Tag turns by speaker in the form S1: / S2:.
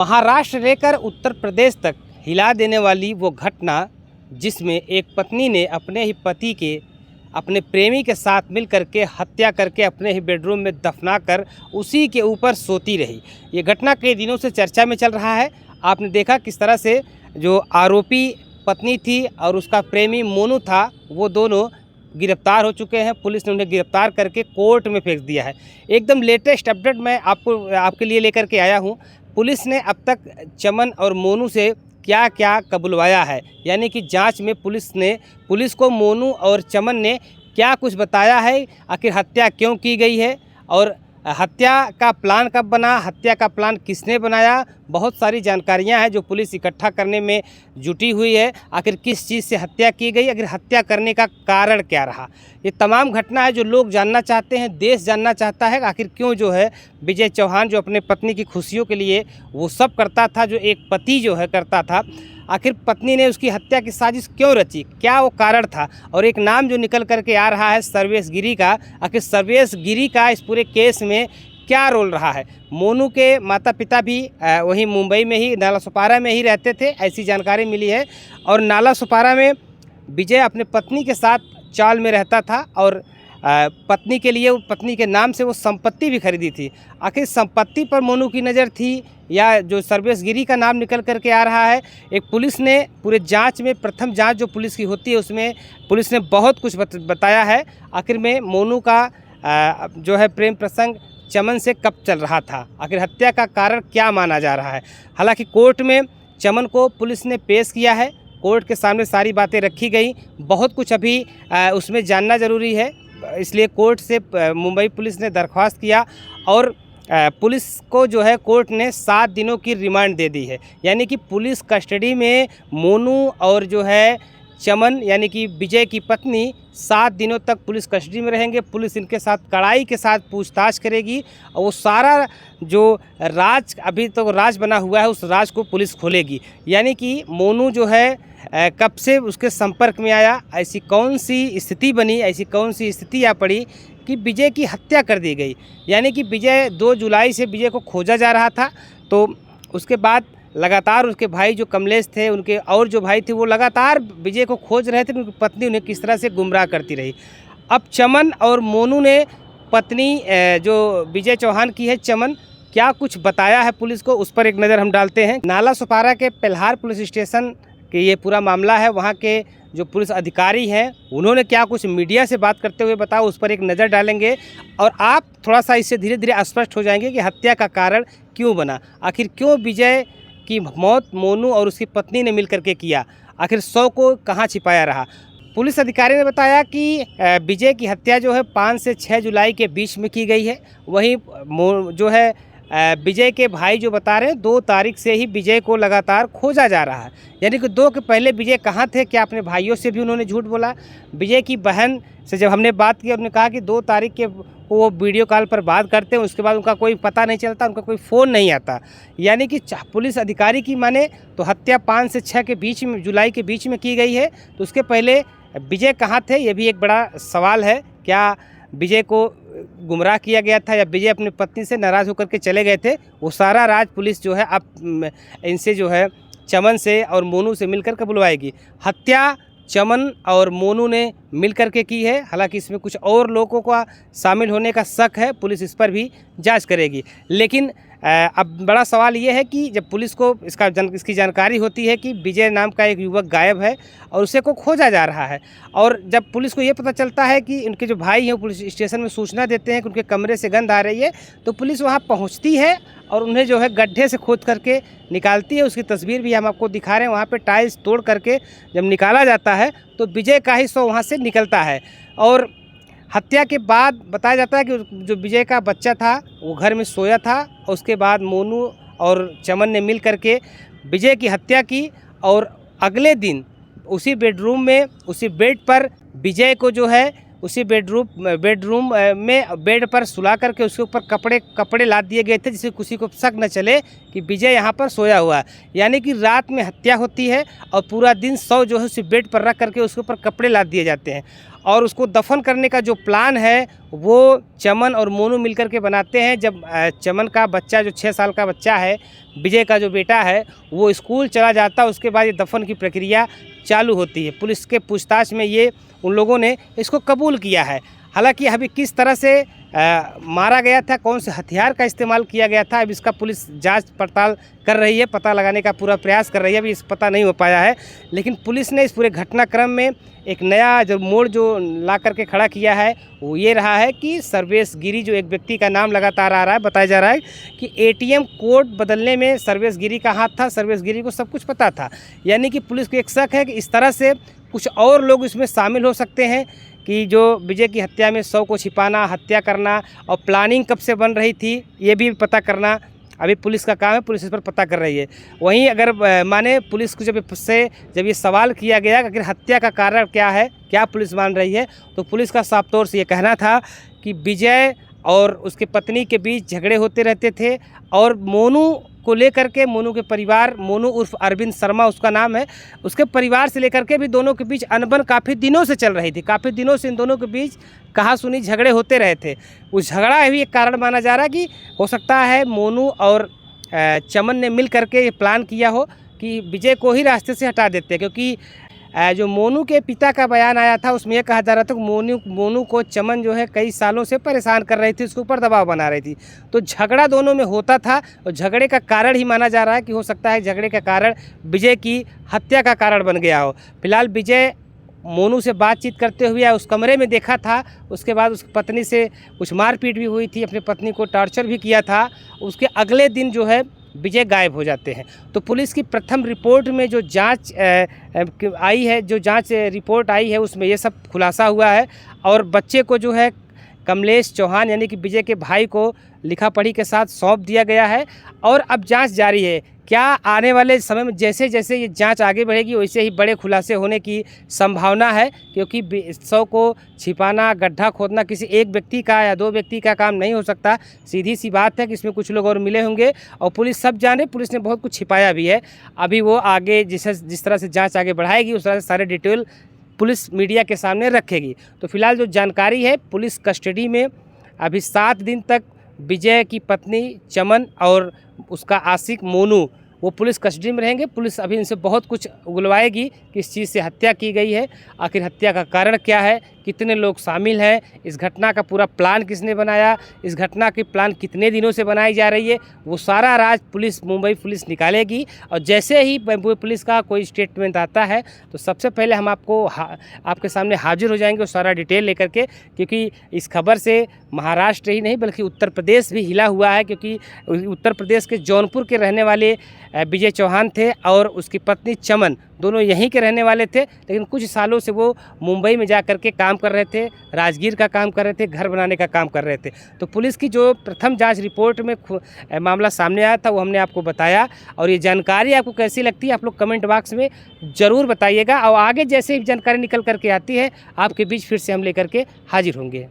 S1: महाराष्ट्र लेकर उत्तर प्रदेश तक हिला देने वाली वो घटना जिसमें एक पत्नी ने अपने ही पति के अपने प्रेमी के साथ मिल करके हत्या करके अपने ही बेडरूम में दफना कर उसी के ऊपर सोती रही। ये घटना कई दिनों से चर्चा में चल रहा है। आपने देखा किस तरह से जो आरोपी पत्नी थी और उसका प्रेमी मोनू था, वो दोनों गिरफ्तार हो चुके हैं। पुलिस ने उन्हें गिरफ्तार करके कोर्ट में फेंक दिया है। एकदम लेटेस्ट अपडेट मैं आपके लिए लेकर के आया हूँ। पुलिस ने अब तक चमन और मोनू से क्या क्या कबुलवाया है, यानी कि जांच में पुलिस को मोनू और चमन ने क्या कुछ बताया है, आखिर हत्या क्यों की गई है और हत्या का प्लान कब बना, हत्या का प्लान किसने बनाया। बहुत सारी जानकारियां हैं जो पुलिस इकट्ठा करने में जुटी हुई है। आखिर किस चीज़ से हत्या की गई, आखिर हत्या करने का कारण क्या रहा, ये तमाम घटना है जो लोग जानना चाहते हैं, देश जानना चाहता है। आखिर क्यों जो है विजय चौहान जो अपने पत्नी की खुशियों के लिए वो सब करता था, जो एक पति जो है करता था, आखिर पत्नी ने उसकी हत्या की साजिश क्यों रची, क्या वो कारण था। और एक नाम जो निकल करके आ रहा है सर्वेश गिरी का, आखिर सर्वेश गिरी का इस पूरे केस में क्या रोल रहा है। मोनू के माता पिता भी वहीं मुंबई में ही नालासोपारा में ही रहते थे, ऐसी जानकारी मिली है। और नालासोपारा में विजय अपने पत्नी के साथ चाल में रहता था और पत्नी के लिए, पत्नी के नाम से वो संपत्ति भी खरीदी थी। आखिर संपत्ति पर मोनू की नज़र थी या जो सर्वेश गिरी का नाम निकल करके आ रहा है। एक पुलिस ने पूरे जांच में, प्रथम जांच जो पुलिस की होती है उसमें पुलिस ने बहुत कुछ बताया है। आखिर में मोनू का जो है प्रेम प्रसंग चमन से कब चल रहा था, आखिर हत्या का कारण क्या माना जा रहा है। हालांकि कोर्ट में चमन को पुलिस ने पेश किया है, कोर्ट के सामने सारी बातें रखी गई। बहुत कुछ अभी उसमें जानना ज़रूरी है, इसलिए कोर्ट से मुंबई पुलिस ने दरख्वास्त किया और पुलिस को जो है कोर्ट ने 7 दिनों की रिमांड दे दी है। यानी कि पुलिस कस्टडी में मोनू और जो है चमन यानी कि विजय की पत्नी 7 दिनों तक पुलिस कस्टडी में रहेंगे। पुलिस इनके साथ कड़ाई के साथ पूछताछ करेगी और वो सारा जो राज अभी तो राज बना हुआ है उस राज को पुलिस खोलेगी। यानी कि मोनू जो है कब से उसके संपर्क में आया, ऐसी कौन सी स्थिति बनी, ऐसी कौन सी स्थिति आ पड़ी कि विजय की हत्या कर दी गई। यानी कि विजय 2 जुलाई से विजय को खोजा जा रहा था, तो उसके बाद लगातार उसके भाई जो कमलेश थे, उनके और जो भाई थे वो लगातार विजय को खोज रहे थे, उनकी पत्नी उन्हें किस तरह से गुमराह करती रही। अब चमन और मोनू ने पत्नी जो विजय चौहान की है चमन, क्या कुछ बताया है पुलिस को, उस पर एक नज़र हम डालते हैं। नालासोपारा के पेल्हार पुलिस स्टेशन के ये पूरा मामला है। वहाँ के जो पुलिस अधिकारी हैं उन्होंने क्या कुछ मीडिया से बात करते हुए बताया, उस पर एक नज़र डालेंगे और आप थोड़ा सा इससे धीरे धीरे स्पष्ट हो जाएंगे कि हत्या का कारण क्यों बना। आखिर क्यों विजय की मौत मोनू और उसकी पत्नी ने मिल करके किया, आखिर 100 को कहाँ छिपाया रहा। पुलिस अधिकारी ने बताया कि विजय की हत्या जो है 5 से 6 जुलाई के बीच में की गई है। वहीं जो है विजय के भाई जो बता रहे हैं 2 तारीख से ही विजय को लगातार खोजा जा रहा है। यानी कि 2 के पहले विजय कहाँ थे, क्या अपने भाइयों से भी उन्होंने झूठ बोला। विजय की बहन से जब हमने बात की, उन्होंने कहा कि 2 तारीख के वो वीडियो कॉल पर बात करते हैं, उसके बाद उनका कोई पता नहीं चलता, उनका कोई फ़ोन नहीं आता। यानी कि पुलिस अधिकारी की माने तो हत्या 5 से 6 के बीच में, जुलाई के बीच में की गई है। तो उसके पहले विजय कहाँ थे, ये भी एक बड़ा सवाल है। क्या विजय को गुमराह किया गया था या विजय अपनी पत्नी से नाराज़ होकर के चले गए थे, वो सारा राज पुलिस जो है अब इनसे जो है चमन से और मोनू से मिलकर के बुलवाएगी। हत्या चमन और मोनू ने मिलकर के की है। हालांकि इसमें कुछ और लोगों का शामिल होने का शक है, पुलिस इस पर भी जांच करेगी। लेकिन अब बड़ा सवाल ये है कि जब पुलिस को इसकी जानकारी होती है कि विजय नाम का एक युवक गायब है और उसे को खोजा जा रहा है, और जब पुलिस को ये पता चलता है कि उनके जो भाई हैं पुलिस स्टेशन में सूचना देते हैं कि उनके कमरे से गंध आ रही है, तो पुलिस वहाँ पहुँचती है और उन्हें जो है गड्ढे से खोद करके निकालती है। उसकी तस्वीर भी हम आपको दिखा रहे हैं। वहाँ पे टाइल्स तोड़ करके जब निकाला जाता है तो विजय का ही शव वहाँ से निकलता है। और हत्या के बाद बताया जाता है कि जो विजय का बच्चा था वो घर में सोया था और उसके बाद मोनू और चमन ने मिल करके विजय की हत्या की और अगले दिन उसी बेडरूम में, उसी बेड पर विजय को जो है उसी बेडरूम में बेड पर सुला करके उसके ऊपर कपड़े लाद दिए गए थे, जिससे किसी को शक न चले कि विजय यहाँ पर सोया हुआ है। यानी कि रात में हत्या होती है और पूरा दिन शव जो है उसी बेड पर रख करके उसके ऊपर कपड़े लाद दिए जाते हैं। और उसको दफन करने का जो प्लान है वो चमन और मोनू मिलकर के बनाते हैं। जब चमन का बच्चा जो 6 साल का बच्चा है, विजय का जो बेटा है, वो स्कूल चला जाता है, उसके बाद ये दफन की प्रक्रिया चालू होती है। पुलिस के पूछताछ में ये उन लोगों ने इसको कबूल किया है। हालांकि अभी किस तरह से मारा गया था, कौन से हथियार का इस्तेमाल किया गया था, अब इसका पुलिस जांच पड़ताल कर रही है, पता लगाने का पूरा प्रयास कर रही है। अभी इस पता नहीं हो पाया है, लेकिन पुलिस ने इस पूरे घटनाक्रम में एक नया जो मोड़ जो ला करके खड़ा किया है वो ये रहा है कि सर्वेश गिरी, जो एक व्यक्ति का नाम लगातार आ रहा है, बताया जा रहा है कि एटीएम कोड बदलने में सर्वेश गिरी का हाथ था। सर्वेश गिरी को सब कुछ पता था, यानी कि पुलिस को एक शक है कि इस तरह से कुछ और लोग इसमें शामिल हो सकते हैं कि जो विजय की हत्या में शव को छिपाना, हत्या करना, और प्लानिंग कब से बन रही थी ये भी पता करना अभी पुलिस का काम है। पुलिस इस पर पता कर रही है। वहीं अगर माने पुलिस को जब ये सवाल किया गया कि आखिर हत्या का कारण क्या है, क्या पुलिस मान रही है, तो पुलिस का साफ तौर से ये कहना था कि विजय और उसके पत्नी के बीच झगड़े होते रहते थे, और मोनू को लेकर के, मोनू के परिवार, मोनू उर्फ अरविंद शर्मा उसका नाम है, उसके परिवार से लेकर के भी दोनों के बीच अनबन काफ़ी दिनों से चल रही थी। काफ़ी दिनों से इन दोनों के बीच कहा-सुनी झगड़े होते रहे थे। उस झगड़ा भी एक कारण माना जा रहा है कि हो सकता है मोनू और चमन ने मिल करके ये प्लान किया हो कि विजय को ही रास्ते से हटा देते हैं, क्योंकि जो मोनू के पिता का बयान आया था उसमें यह कहा जा रहा था कि मोनू को चमन जो है कई सालों से परेशान कर रही थी, उसके ऊपर दबाव बना रही थी। तो झगड़ा दोनों में होता था, और झगड़े का कारण ही माना जा रहा है कि हो सकता है झगड़े का कारण विजय की हत्या का कारण बन गया हो। फिलहाल विजय मोनू से बातचीत करते हुए उस कमरे में देखा था, उसके बाद उसकी पत्नी से कुछ मारपीट भी हुई थी, अपनी पत्नी को टॉर्चर भी किया था। उसके अगले दिन जो है विजय गायब हो जाते हैं। तो पुलिस की प्रथम रिपोर्ट में जो जांच आई है, जो जांच रिपोर्ट आई है, उसमें ये सब खुलासा हुआ है, और बच्चे को जो है कमलेश चौहान यानी कि विजय के भाई को लिखा पढ़ी के साथ सौंप दिया गया है, और अब जांच जारी है। क्या आने वाले समय में जैसे जैसे ये जांच आगे बढ़ेगी वैसे ही बड़े खुलासे होने की संभावना है, क्योंकि शव को छिपाना, गड्ढा खोदना किसी एक व्यक्ति का या 2 व्यक्ति का काम नहीं हो सकता। सीधी सी बात है कि इसमें कुछ लोग और मिले होंगे, और पुलिस सब जाने, पुलिस ने बहुत कुछ छिपाया भी है। अभी वो आगे जिस तरह से जाँच आगे बढ़ाएगी उस तरह से सारे डिटेल पुलिस मीडिया के सामने रखेगी। तो फिलहाल जो जानकारी है, पुलिस कस्टडी में अभी 7 दिन तक विजय की पत्नी चमन और उसका आशिक मोनू वो पुलिस कस्टडी में रहेंगे। पुलिस अभी इनसे बहुत कुछ उगलवाएगी कि इस चीज़ से हत्या की गई है, आखिर हत्या का कारण क्या है, कितने लोग शामिल हैं, इस घटना का पूरा प्लान किसने बनाया, इस घटना की प्लान कितने दिनों से बनाई जा रही है, वो सारा राज पुलिस, मुंबई पुलिस निकालेगी। और जैसे ही मुंबई पुलिस का कोई स्टेटमेंट आता है तो सबसे पहले हम आपके सामने हाजिर हो जाएंगे, वो सारा डिटेल लेकर के, क्योंकि इस खबर से महाराष्ट्र ही नहीं बल्कि उत्तर प्रदेश भी हिला हुआ है। क्योंकि उत्तर प्रदेश के जौनपुर के रहने वाले विजय चौहान थे और उसकी पत्नी चमन, दोनों यहीं के रहने वाले थे, लेकिन कुछ सालों से वो मुंबई में जा कर के काम कर रहे थे, राजगीर का काम कर रहे थे, घर बनाने का काम कर रहे थे। तो पुलिस की जो प्रथम जांच रिपोर्ट में मामला सामने आया था वो हमने आपको बताया, और ये जानकारी आपको कैसी लगती है आप लोग कमेंट बॉक्स में ज़रूर बताइएगा। और आगे जैसे ही जानकारी निकल करके आती है आपके बीच फिर से हम लेकर के हाजिर होंगे।